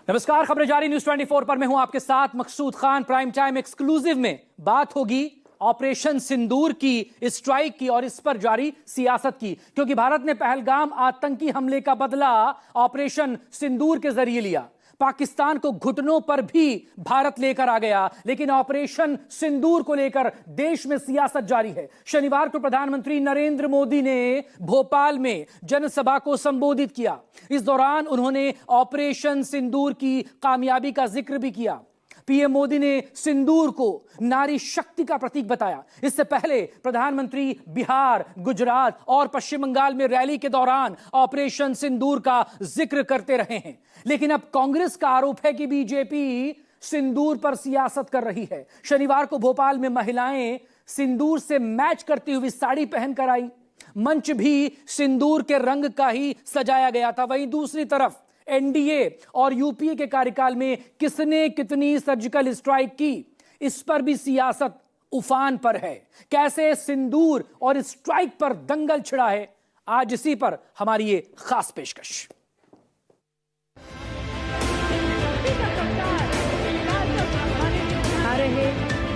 नमस्कार, खबरें जारी न्यूज 24 पर मैं हूं आपके साथ मकसूद खान। प्राइम टाइम एक्सक्लूसिव में बात होगी ऑपरेशन सिंदूर की, स्ट्राइक की और इस पर जारी सियासत की, क्योंकि भारत ने पहलगाम आतंकी हमले का बदला ऑपरेशन सिंदूर के जरिए लिया। पाकिस्तान को घुटनों पर भी भारत लेकर आ गया, लेकिन ऑपरेशन सिंदूर को लेकर देश में सियासत जारी है। शनिवार को प्रधानमंत्री नरेंद्र मोदी ने भोपाल में जनसभा को संबोधित किया। इस दौरान उन्होंने ऑपरेशन सिंदूर की कामयाबी का जिक्र भी किया। पीएम मोदी ने सिंदूर को नारी शक्ति का प्रतीक बताया। इससे पहले प्रधानमंत्री बिहार, गुजरात और पश्चिम बंगाल में रैली के दौरान ऑपरेशन सिंदूर का जिक्र करते रहे हैं। लेकिन अब कांग्रेस का आरोप है कि बीजेपी सिंदूर पर सियासत कर रही है। शनिवार को भोपाल में महिलाएं सिंदूर से मैच करती हुई साड़ी पहनकर आई। मंच भी सिंदूर के रंग का ही सजाया गया था। वहीं दूसरी तरफ एनडीए और यूपीए के कार्यकाल में किसने कितनी सर्जिकल स्ट्राइक की, इस पर भी सियासत उफान पर है। कैसे सिंदूर और स्ट्राइक पर दंगल छिड़ा है, आज इसी पर हमारी ये खास पेशकश।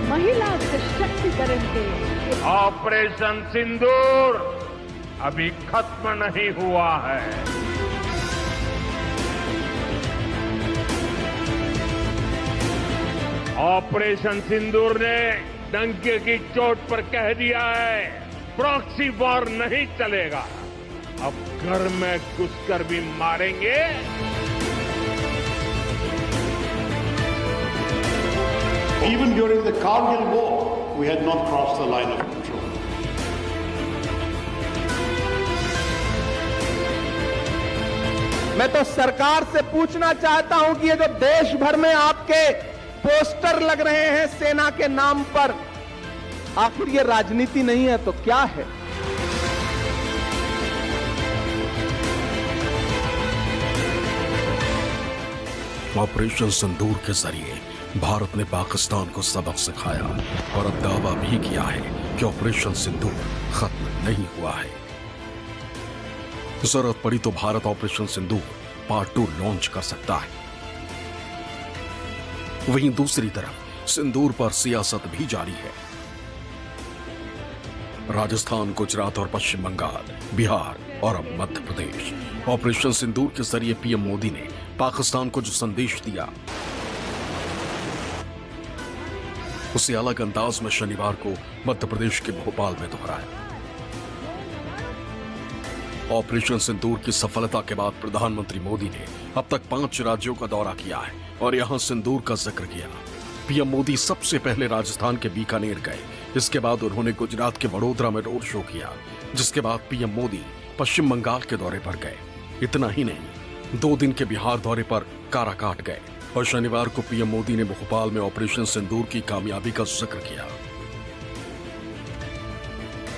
महिला सशक्तिकरण के ऑपरेशन सिंदूर अभी खत्म नहीं हुआ है। ऑपरेशन सिंदूर ने डंके की चोट पर कह दिया है, प्रॉक्सी वॉर नहीं चलेगा। अब घर में घुसकर भी मारेंगे। Even during the Kargil war, we had not crossed the line of control. मैं तो सरकार से पूछना चाहता हूं कि ये जो देश भर में आपके पोस्टर लग रहे हैं सेना के नाम पर, आखिर ये राजनीति नहीं है तो क्या है? ऑपरेशन सिंदूर के जरिए भारत ने पाकिस्तान को सबक सिखाया और अब दावा भी किया है कि ऑपरेशन सिंदूर खत्म नहीं हुआ है। जरूरत पड़ी तो भारत ऑपरेशन सिंदूर पार्ट 2 लॉन्च कर सकता है। वहीं दूसरी तरफ सिंदूर पर सियासत भी जारी है। राजस्थान, गुजरात और पश्चिम बंगाल, बिहार और अब मध्य प्रदेश, ऑपरेशन सिंदूर के जरिए पीएम मोदी ने पाकिस्तान को जो संदेश दिया, उसे अलग अंदाज में शनिवार को मध्य प्रदेश के भोपाल में दोहराया। ऑपरेशन सिंदूर की सफलता के बाद प्रधानमंत्री मोदी ने अब तक 5 राज्यों का दौरा किया है और यहां सिंदूर का जिक्र किया। पीएम मोदी सबसे पहले राजस्थान के बीकानेर गए। इसके बाद उन्होंने गुजरात के वडोदरा में रोड शो किया, जिसके बाद पीएम मोदी पश्चिम बंगाल के दौरे पर गए। इतना ही नहीं, 2 दिन के बिहार दौरे पर काराकाट गए और शनिवार को पीएम मोदी ने भोपाल में ऑपरेशन सिंदूर की कामयाबी का जिक्र किया।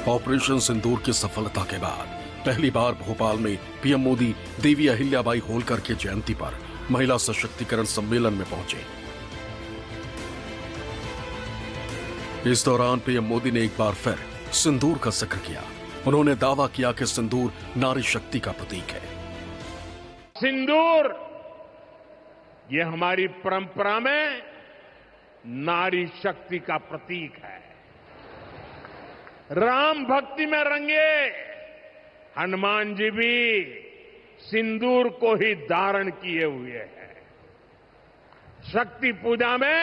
ऑपरेशन सिंदूर की सफलता के बाद पहली बार भोपाल में पीएम मोदी देवी अहिल्याबाई होलकर के जयंती पर महिला सशक्तिकरण सम्मेलन में पहुंचे। इस दौरान पीएम मोदी ने एक बार फिर सिंदूर का जिक्र किया। उन्होंने दावा किया कि सिंदूर नारी शक्ति का प्रतीक है। सिंदूर ये हमारी परंपरा में नारी शक्ति का प्रतीक है। राम भक्ति में रंगे हनुमान जी भी सिंदूर को ही धारण किए हुए हैं। शक्ति पूजा में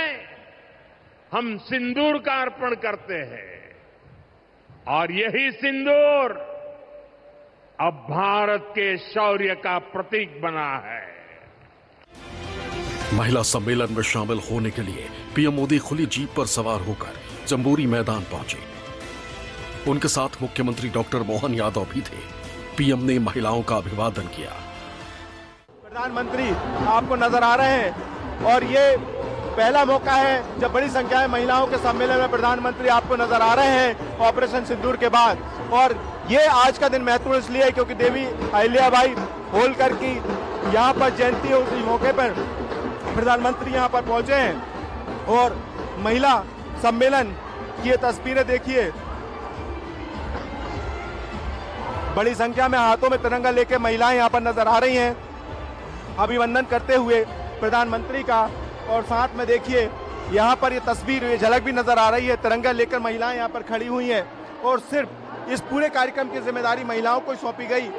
हम सिंदूर का अर्पण करते हैं और यही सिंदूर अब भारत के शौर्य का प्रतीक बना है। महिला सम्मेलन में शामिल होने के लिए पीएम मोदी खुली जीप पर सवार होकर जंबूरी मैदान पहुंचे। उनके साथ मुख्यमंत्री डॉक्टर मोहन यादव भी थे। पीएम ने महिलाओं का अभिवादन किया। प्रधानमंत्री आपको नजर आ रहे हैं और ये पहला मौका है जब बड़ी संख्या में महिलाओं के सम्मेलन में प्रधानमंत्री आपको नजर आ रहे हैं ऑपरेशन सिंदूर के बाद। और ये आज का दिन महत्वपूर्ण इसलिए है क्योंकि देवी अहिल्याबाई होलकर की यहाँ पर जयंती है। उसी मौके पर प्रधानमंत्री यहाँ पर पहुंचे हैं और महिला सम्मेलन की ये तस्वीरें देखिए। बड़ी संख्या में हाथों में तिरंगा लेके महिलाएं यहाँ पर नजर आ रही हैं। अभिवंदन करते हुए प्रधानमंत्री का। और साथ में देखिए यहाँ पर ये तस्वीर, ये झलक भी नजर आ रही है, तिरंगा लेकर महिलाएं यहाँ पर खड़ी हुई हैं और सिर्फ इस पूरे कार्यक्रम की जिम्मेदारी महिलाओं को सौंपी गई।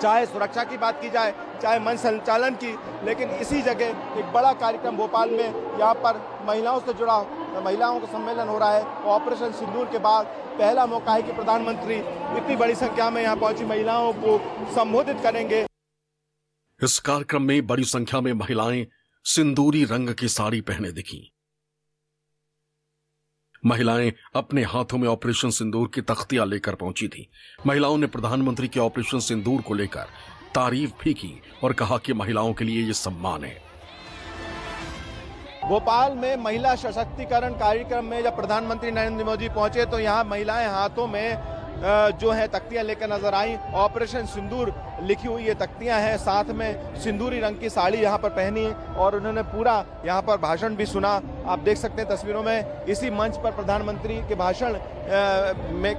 चाहे सुरक्षा की बात की जाए, चाहे मंच संचालन की, लेकिन इसी जगह एक बड़ा कार्यक्रम भोपाल में यहाँ पर महिलाओं से जुड़ा महिलाओं का सम्मेलन हो रहा है। ऑपरेशन सिंदूर के बाद पहला मौका है कि प्रधानमंत्री इतनी बड़ी संख्या में यहाँ पहुंची महिलाओं को संबोधित करेंगे। इस कार्यक्रम में बड़ी संख्या में महिलाएं सिंदूरी रंग की साड़ी पहने दिखीं। महिलाएं अपने हाथों में ऑपरेशन सिंदूर की तख्तियां लेकर पहुंची थीं। महिलाओं ने प्रधानमंत्री के ऑपरेशन सिंदूर को लेकर तारीफ भी की और कहा कि महिलाओं के लिए यह सम्मान है। भोपाल में महिला सशक्तिकरण कार्यक्रम में जब प्रधानमंत्री नरेंद्र मोदी पहुंचे तो यहाँ महिलाएं हाथों में जो है तख्तियां लेकर नजर आई। ऑपरेशन सिंदूर लिखी हुई ये तख्तियां हैं, साथ में सिंदूरी रंग की साड़ी यहाँ पर पहनी और उन्होंने पूरा यहाँ पर भाषण भी सुना। आप देख सकते हैं तस्वीरों में, इसी मंच पर प्रधानमंत्री के भाषण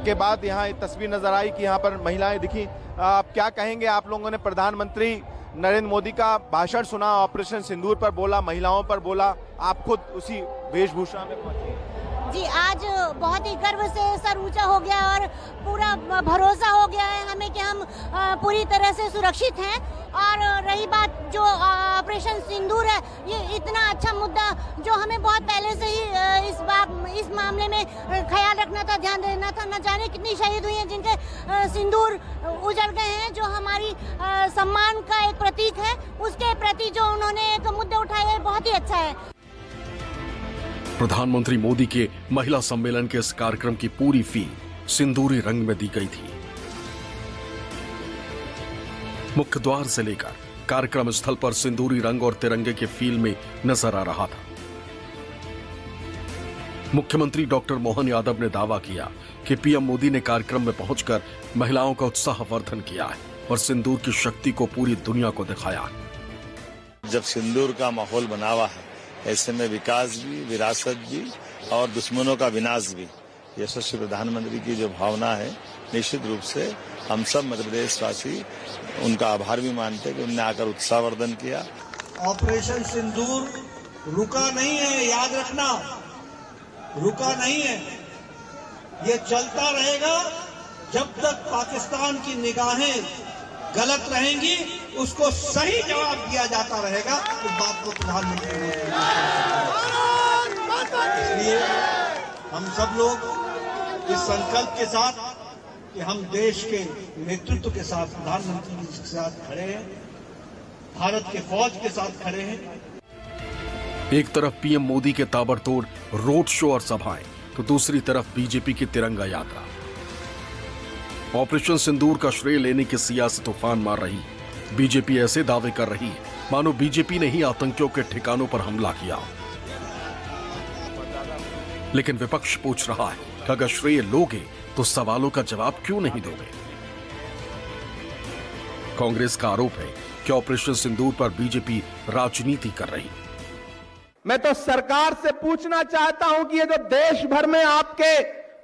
के बाद यहाँ एक तस्वीर नजर आई कि यहाँ पर महिलाएं दिखी। आप क्या कहेंगे? आप लोगों ने प्रधानमंत्री नरेंद्र मोदी का भाषण सुना, ऑपरेशन सिंदूर पर बोला, महिलाओं पर बोला, आप खुद उसी वेशभूषा में पहुंचे। जी, आज बहुत ही गर्व से सर ऊंचा हो गया और पूरा भरोसा हो गया है हमें कि हम पूरी तरह से सुरक्षित हैं। और रही बात जो ऑपरेशन सिंदूर है, ये इतना अच्छा मुद्दा जो हमें बहुत पहले से ही इस मामले में ख्याल रखना था, ध्यान देना था। न जाने कितनी शहीद हुई हैं जिनके सिंदूर उजड़ गए हैं, जो हमारी सम्मान का एक प्रतीक है। उसके प्रति जो उन्होंने एक मुद्दे उठाए हैं, बहुत ही अच्छा है। प्रधानमंत्री मोदी के महिला सम्मेलन के इस कार्यक्रम की पूरी फील सिंदूरी रंग में दी गई थी। मुख्य द्वार से लेकर कार्यक्रम स्थल पर सिंदूरी रंग और तिरंगे के फील में नजर आ रहा था। मुख्यमंत्री डॉक्टर मोहन यादव ने दावा किया कि पीएम मोदी ने कार्यक्रम में पहुंचकर महिलाओं का उत्साहवर्धन किया है और सिंदूर की शक्ति को पूरी दुनिया को दिखाया। जब सिंदूर का माहौल बना हुआ है, ऐसे में विकास भी, विरासत भी और दुश्मनों का विनाश भी, यशस्वी प्रधानमंत्री की जो भावना है, निश्चित रूप से हम सब मध्य प्रदेश वासी उनका आभार भी मानते हैं कि उन्होंने आकर उत्साहवर्धन किया। ऑपरेशन सिंदूर रुका नहीं है, याद रखना, रुका नहीं है। ये चलता रहेगा जब तक पाकिस्तान की निगाहें गलत रहेंगी, उसको सही जवाब दिया जाता रहेगा। इस बात को प्रधानमंत्री ने, इसलिए हम सब लोग इस संकल्प के साथ कि हम देश के नेतृत्व के साथ, प्रधानमंत्री के साथ खड़े हैं, भारत के फौज के साथ खड़े हैं। एक तरफ पीएम मोदी के ताबड़तोड़ रोड शो और सभाएं, तो दूसरी तरफ बीजेपी की तिरंगा यात्रा। ऑपरेशन सिंदूर का श्रेय लेने की सियासत तूफान मार रही। बीजेपी ऐसे दावे कर रही है मानो बीजेपी ने ही आतंकियों के ठिकानों पर हमला किया। लेकिन विपक्ष पूछ रहा है कि अगर श्रेय लोगे तो सवालों का जवाब क्यों नहीं दोगे? कांग्रेस का आरोप है कि ऑपरेशन सिंदूर पर बीजेपी राजनीति कर रही। मैं तो सरकार से पूछना चाहता हूं कि ये जो देश भर में आपके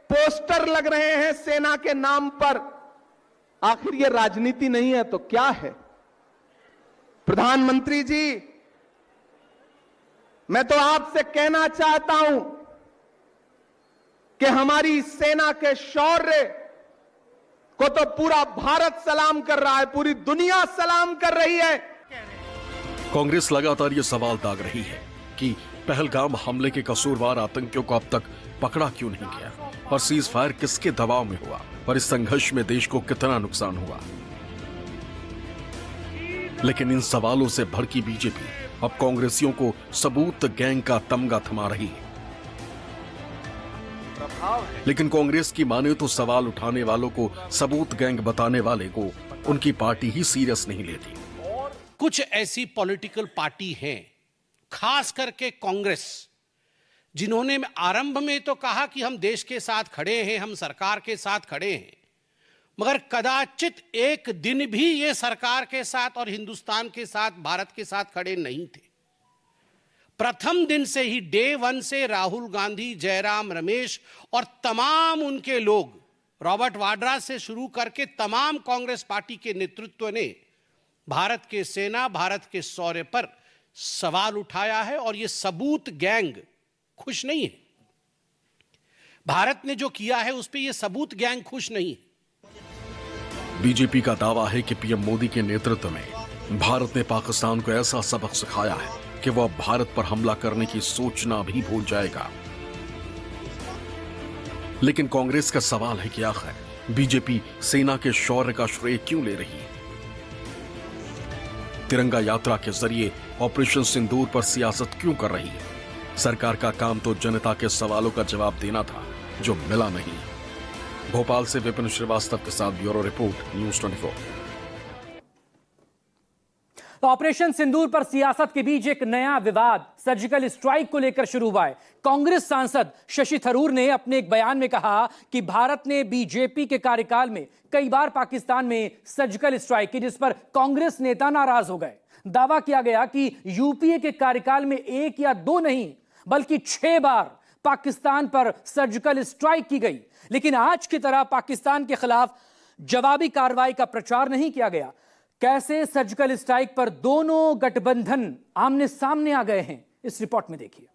पोस्टर लग रहे हैं सेना के नाम पर, आखिर ये राजनीति नहीं है तो क्या है? प्रधानमंत्री जी, मैं तो आपसे कहना चाहता हूं कि हमारी सेना के शौर्य को तो पूरा भारत सलाम कर रहा है, पूरी दुनिया सलाम कर रही है। कांग्रेस लगातार ये सवाल दाग रही है कि पहलगाम हमले के कसूरवार आतंकियों को अब तक पकड़ा क्यों नहीं गया और सीज फायर किसके दबाव में हुआ और इस संघर्ष में देश को कितना नुकसान हुआ। लेकिन इन सवालों से भड़की बीजेपी अब कांग्रेसियों को सबूत गैंग का तमगा थमा रही है। लेकिन कांग्रेस की माने तो सवाल उठाने वालों को सबूत गैंग बताने वाले को उनकी पार्टी ही सीरियस नहीं लेती। कुछ ऐसी पॉलिटिकल पार्टी हैं, खास करके कांग्रेस, जिन्होंने आरंभ में तो कहा कि हम देश के साथ खड़े हैं, हम सरकार के साथ खड़े हैं, मगर कदाचित एक दिन भी ये सरकार के साथ और हिंदुस्तान के साथ, भारत के साथ खड़े नहीं थे। प्रथम दिन से ही, डे वन से राहुल गांधी, जयराम रमेश और तमाम उनके लोग, रॉबर्ट वाड्रा से शुरू करके तमाम कांग्रेस पार्टी के नेतृत्व ने भारत के सेना, भारत के शौर्य पर सवाल उठाया है और यह सबूत गैंग खुश नहीं है। भारत ने जो किया है उस पर यह सबूत गैंग खुश नहीं है। बीजेपी का दावा है कि पीएम मोदी के नेतृत्व में भारत ने पाकिस्तान को ऐसा सबक सिखाया है कि वह अब भारत पर हमला करने की सोचना भी भूल जाएगा। लेकिन कांग्रेस का सवाल है कि आखिर बीजेपी सेना के शौर्य का श्रेय क्यों ले रही है? तिरंगा यात्रा के जरिए ऑपरेशन सिंदूर पर सियासत क्यों कर रही है? सरकार का काम तो जनता के सवालों का जवाब देना था, जो मिला नहीं। भोपाल से विपिन श्रीवास्तव के साथ ब्यूरो रिपोर्ट, न्यूज़ 24। तो ऑपरेशन सिंदूर पर सियासत के बीच एक नया विवाद सर्जिकल स्ट्राइक को लेकर शुरू हुआ है। कांग्रेस सांसद शशि थरूर ने अपने एक बयान में कहा कि भारत ने बीजेपी के कार्यकाल में कई बार पाकिस्तान में सर्जिकल स्ट्राइक की, जिस पर कांग्रेस नेता नाराज हो गए। दावा किया गया कि यूपीए के कार्यकाल में 1 या 2 नहीं बल्कि 6 बार पाकिस्तान पर सर्जिकल स्ट्राइक की गई, लेकिन आज की तरह पाकिस्तान के खिलाफ जवाबी कार्रवाई का प्रचार नहीं किया गया। कैसे सर्जिकल स्ट्राइक पर दोनों गठबंधन आमने सामने आ गए हैं, इस रिपोर्ट में देखिए।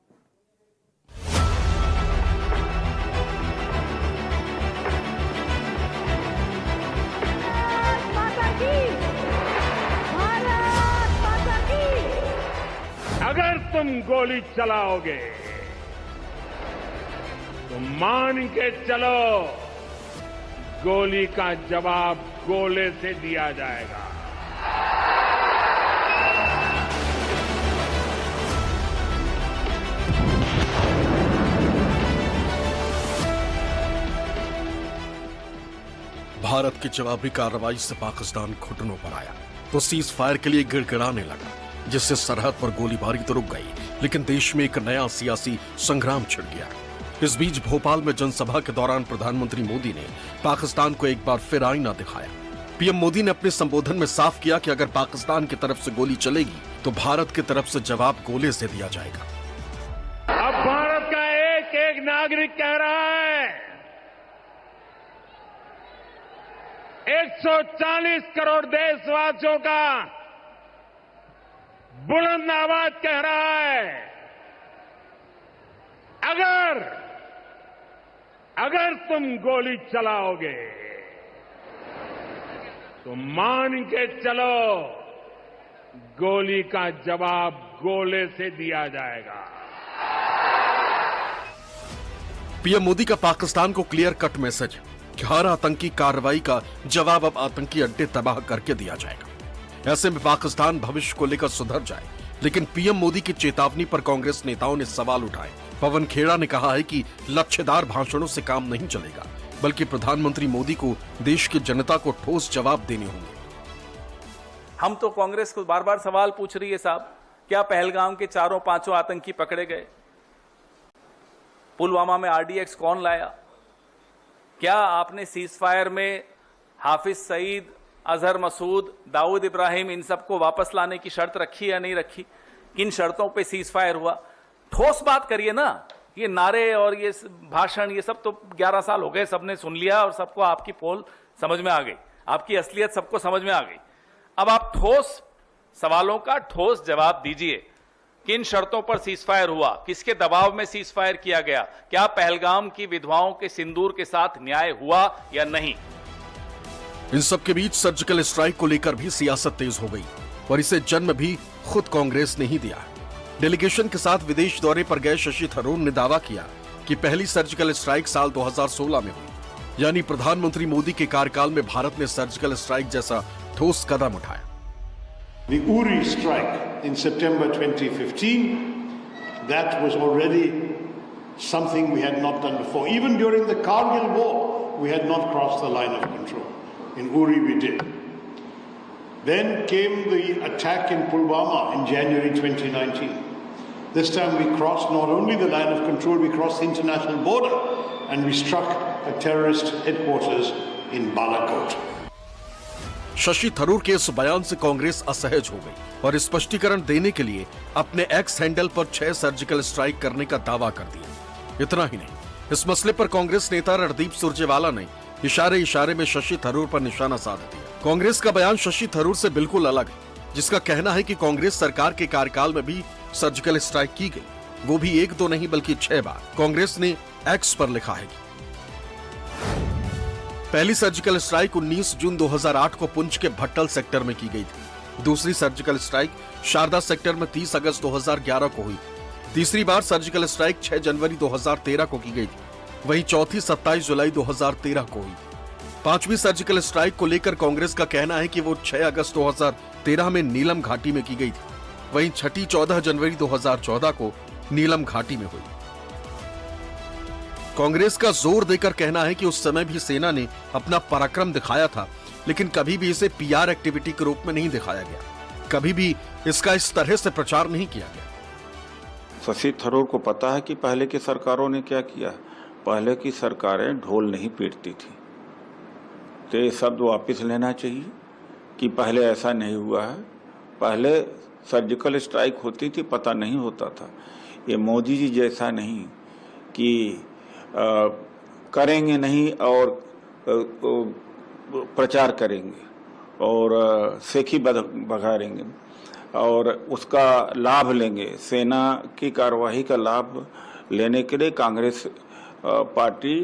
अगर तुम गोली चलाओगे तो मान के चलो, गोली का जवाब गोले से दिया जाएगा। भारत की जवाबी कार्रवाई से पाकिस्तान घुटनों पर आया तो सीज फायर के लिए गिड़गिड़ाने लगा, जिससे सरहद पर गोलीबारी तो रुक गई, लेकिन देश में एक नया सियासी संग्राम छिड़ गया। इस बीच भोपाल में जनसभा के दौरान प्रधानमंत्री मोदी ने पाकिस्तान को एक बार फिर आईना दिखाया। पीएम मोदी ने अपने संबोधन में साफ किया कि अगर पाकिस्तान की तरफ से गोली चलेगी तो भारत की तरफ से जवाब गोले से दिया जाएगा। अब भारत का एक एक नागरिक कह रहा है, 140 करोड़ देशवासियों का बुलंद आवाज कह रहा है, अगर तुम गोली चलाओगे तो मान के चलो, गोली का जवाब गोले से दिया जाएगा। पीएम मोदी का पाकिस्तान को क्लियर कट मैसेज कि हर आतंकी कार्रवाई का जवाब अब आतंकी अड्डे तबाह करके दिया जाएगा। ऐसे में पाकिस्तान भविष्य को लेकर सुधर जाए। लेकिन पीएम मोदी की चेतावनी पर कांग्रेस नेताओं ने सवाल उठाए। पवन खेड़ा ने कहा है कि लक्ष्यदार भाषणों से काम नहीं चलेगा, बल्कि प्रधानमंत्री मोदी को देश की जनता को ठोस जवाब देने होंगे। हम तो कांग्रेस को बार बार सवाल पूछ रही है, साहब क्या पहलगाम के 4-5 आतंकी पकड़े गए? पुलवामा में आरडीएक्स कौन लाया? क्या आपने सीज फायर में हाफिज सईद, अजहर मसूद, दाऊद इब्राहिम इन सबको वापस लाने की शर्त रखी या नहीं रखी? किन शर्तों पे सीज फायर हुआ? ठोस बात करिए ना। ये नारे और ये भाषण, ये सब तो 11 साल हो गए, सबने सुन लिया और सबको आपकी पोल समझ में आ गई, आपकी असलियत सबको समझ में आ गई। अब आप ठोस सवालों का ठोस जवाब दीजिए। किन शर्तों पर सीज फायर हुआ? किसके दबाव में सीज फायर किया गया? क्या पहलगाम की विधवाओं के सिंदूर के साथ न्याय हुआ या नहीं? इन सब के बीच सर्जिकल स्ट्राइक को लेकर भी सियासत तेज हो गई और इसे जन्म भी खुद कांग्रेस ने ही दिया। डेलीगेशन के साथ विदेश दौरे पर गए शशि थरूर ने दावा किया कि पहली सर्जिकल स्ट्राइक साल 2016 में हुई, यानी प्रधानमंत्री मोदी के कार्यकाल में भारत ने सर्जिकल स्ट्राइक जैसा ठोस कदम उठाया। The Uri strike in September 2015, that was already something we had not done before. Even during the Kargil war, we had not crossed the line of control. In Uri we did. Then came the attack in Pulwama in January 2019. This time we crossed not only the line of control, we crossed the international border and we struck a terrorist headquarters in Balakot. Shashi Tharoor के इस बयान से कांग्रेस असहज हो गई और स्पष्टीकरण देने के लिए अपने एक्स हैंडल पर 6 सर्जिकल स्ट्राइक करने का दावा कर दिया। इतना ही नहीं, इस मसले पर कांग्रेस नेता रणदीप सुरजेवाला ने इशारे में शशि थरूर पर निशाना साध दिया। कांग्रेस का बयान शशि थरूर से बिल्कुल अलग है। जिसका कहना है कि कांग्रेस सरकार के कार्यकाल में भी सर्जिकल स्ट्राइक की गई, वो भी 1 2 नहीं बल्कि 6 बार। कांग्रेस ने एक्स पर लिखा है कि पहली सर्जिकल स्ट्राइक 19 जून 2008 को पुंछ के भट्टल सेक्टर में की गई थी। दूसरी सर्जिकल स्ट्राइक शारदा सेक्टर में 30 अगस्त 2011 को हुई। तीसरी बार सर्जिकल स्ट्राइक 6 जनवरी 2013 को की गई थी। वहीं चौथी 27 जुलाई 2013 को हुई। पांचवी सर्जिकल स्ट्राइक को लेकर कांग्रेस का कहना है कि वो 6 अगस्त 2013 में नीलम घाटी में की गई थी। वहीं छठी 14 जनवरी 2014 को नीलम घाटी में हुई। कांग्रेस का जोर देकर कहना है कि उस समय भी सेना ने अपना पराक्रम दिखाया था, लेकिन कभी भी इसे पीआर एक्टिविटी के रूप में नहीं दिखाया गया। कभी भी इसका इस तरह से प्रचार नहीं किया गया। शशि थरूर को पता है कि पहले की सरकारों ने क्या किया। पहले की सरकारें ढोल नहीं पीटती थी। तो ये शब्द वापिस लेना चाहिए कि पहले ऐसा नहीं हुआ है। पहले सर्जिकल स्ट्राइक होती थी, पता नहीं होता था। ये मोदी जी जैसा नहीं कि करेंगे नहीं और प्रचार करेंगे और सेखी बघारेंगे और उसका लाभ लेंगे। सेना की कार्रवाई का लाभ लेने के लिए कांग्रेस पार्टी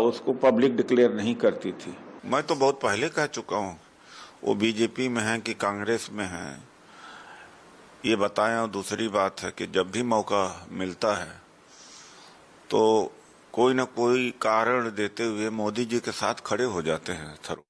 उसको पब्लिक डिक्लेयर नहीं करती थी। मैं तो बहुत पहले कह चुका हूँ, वो बीजेपी में है कि कांग्रेस में है ये बताएं। और दूसरी बात है कि जब भी मौका मिलता है तो कोई न कोई कारण देते हुए मोदी जी के साथ खड़े हो जाते हैं थरूर।